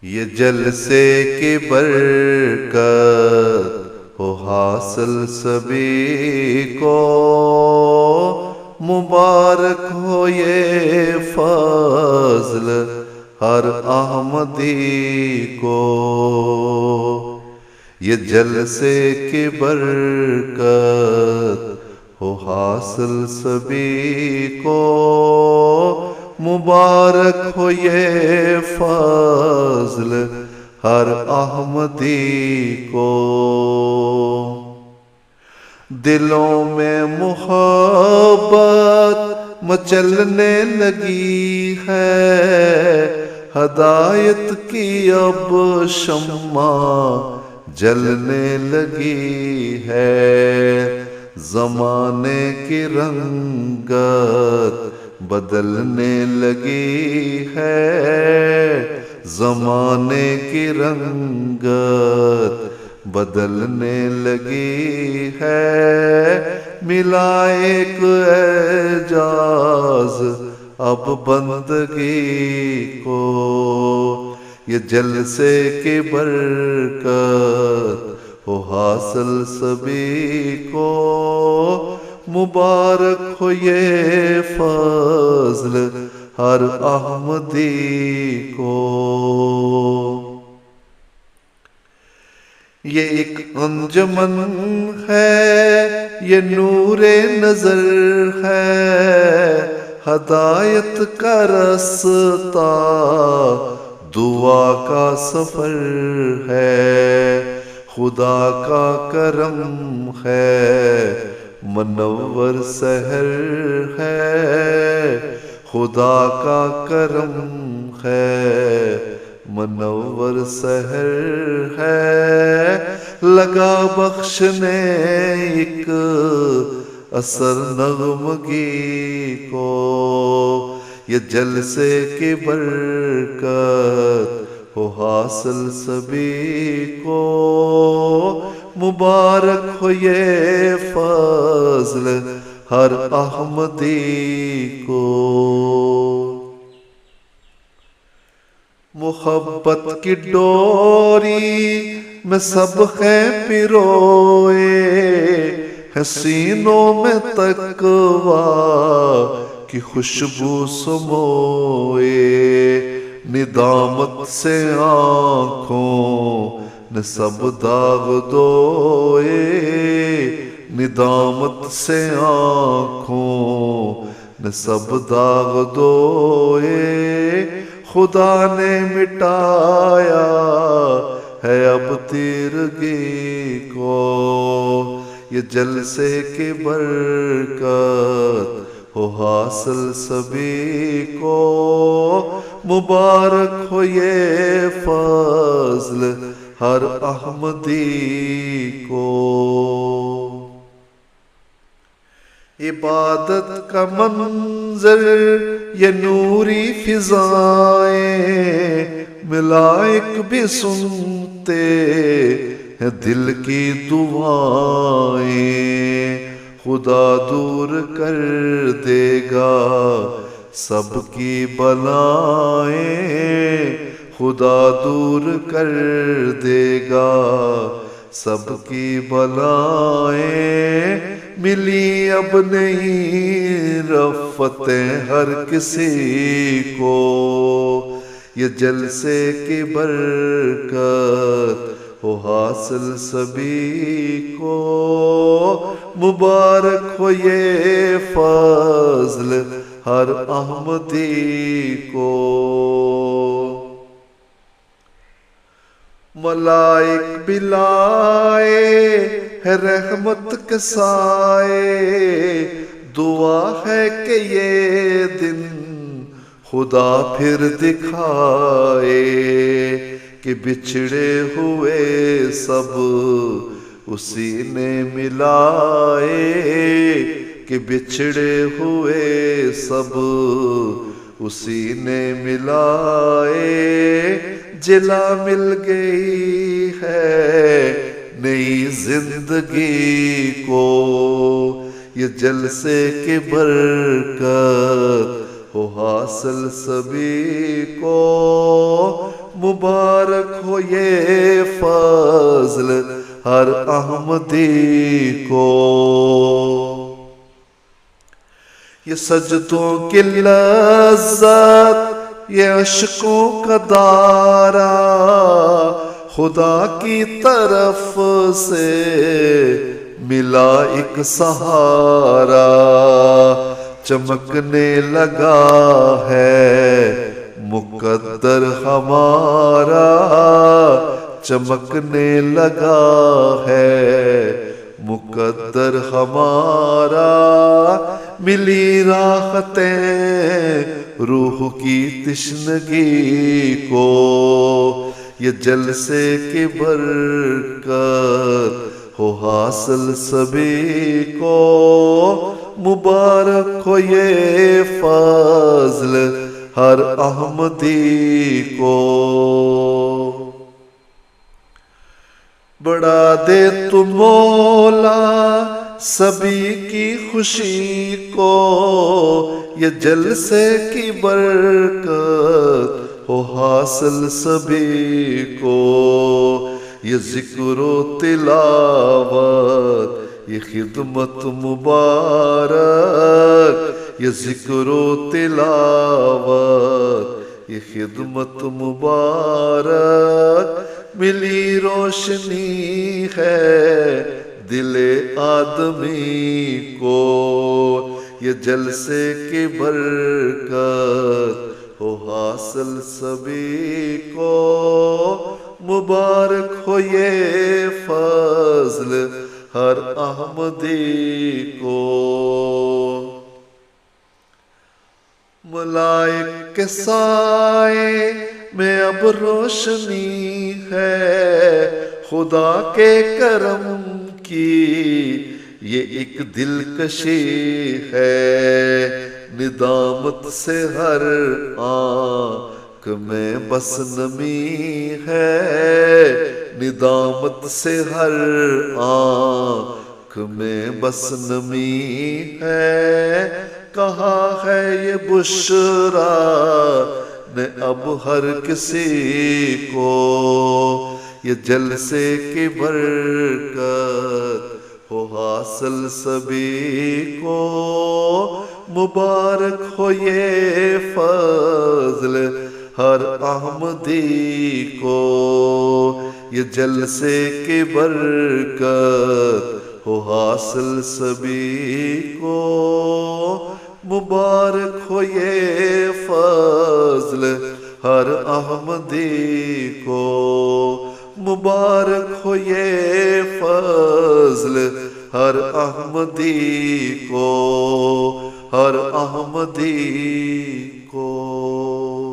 یہ جلسے کی برکت ہو حاصل سبھی کو، مبارک ہو یہ فضل ہر احمدی کو۔ یہ جلسے کی برکت ہو حاصل سبھی کو، مبارک ہو یہ فضل ہر احمدی کو۔ دلوں میں محبت مچلنے لگی ہے، ہدایت کی اب شمع جلنے لگی ہے۔ زمانے کی رنگت بدلنے لگی ہے، زمانے کی رنگت بدلنے لگی ہے۔ ملا ایک اعجاز اب بندگی کو، یہ جلسے کی برکت ہو حاصل سبھی کو، مبارک ہو یہ فضل ہر احمدی کو۔ یہ ایک انجمن ہے، یہ نور نظر ہے، ہدایت کا رستہ دعا کا سفر ہے۔ خدا کا کرم ہے، منور سحر ہے، خدا کا کرم ہے، منور سحر ہے۔ لگا بخشنے ایک اثر نغمگی کو، یہ جلسے کی برکت ہو حاصل سبھی کو، مبارک ہو یہ فضل ہر احمدی کو۔ محبت کی ڈوری میں سب ہیں پروئے، ہے سینوں میں تقویٰ کی خوشبو سموئے۔ ندامت سے آنکھوں نے سب داغ دھوئے، ندامت سے آنکھوں نے سب داغ دھوئے۔ خدا نے مٹایا ہے اب تیرگی کو، یہ جلسے کی برکت ہو حاصل سبھی کو، مبارک ہو یہ فضل ہر احمدی کو۔ عبادت کا منظر یہ نوری فضائیں، ملائک بھی سنتے ہیں دل کی دعائیں۔ خدا دور کر دے گا سب کی بلائیں، خدا دور کر دے گا سب کی بلائیں۔ ملی اب نئی رفتیں ہر کسی کو، یہ جلسے کی برکت ہو حاصل سبھی کو، مبارک ہو یہ فضل ہر احمدی کو۔ ملائک بھی لائے ہے رحمت کے سائے، دعا ہے کہ یہ دن خدا پھر دکھائے، کہ بچھڑے ہوئے سب اسی نے ملائے، کہ بچھڑے ہوئے سب اسی نے ملائے۔ جلا مل گئی ہے نئی زندگی کو، یہ جلسے کی برکت ہو حاصل سبھی کو، مبارک ہو یہ فضل ہر احمدی کو۔ یہ سجدوں کی لذت، یہ عشقوں کا دارا، خدا کی طرف سے ملا ایک سہارا۔ چمکنے لگا ہے مقدر ہمارا، چمکنے لگا ہے مقدر ہمارا۔ ملی راحتیں روح کی تشنگی کو، یہ جلسے کی برکت ہو حاصل سبھی کو۔ مبارک ہو یہ فضل ہر احمدی کو۔ بڑھا دے تو مولا سبھی کی خوشی کو، یہ جلسے کی برکت ہو حاصل سبھی کو۔ یہ ذکر و تلاوت، یہ خدمت مبارک، یہ ذکر و تلاوت، یہ خدمت مبارک۔ ملی روشنی ہے دل آدمی کو، یہ جلسے کی برکت ہو حاصل سبھی کو۔ مبارک ہو یہ فضل ہر احمدی کو۔ ملائک کے سائے میں اب روشنی ہے، خدا کے کرم کی یہ ایک دلکشی ہے۔ ندامت سے ہر آنکھ میں بس نمی ہے، ندامت سے ہر آنکھ میں بس نمی ہے۔ کہا ہے یہ بشرا نے اب ہر کسی کو، یہ جلسے کی برکت ہو حاصل سبھی کو۔ مبارک ہو یہ فضل ہر احمدی کو، یہ جلسے کی برکت ہو حاصل سبھی کو۔ مبارک ہو یہ فضل ہر احمدی کو، مبارک ہو یہ فضل ہر احمدی کو، ہر احمدی کو۔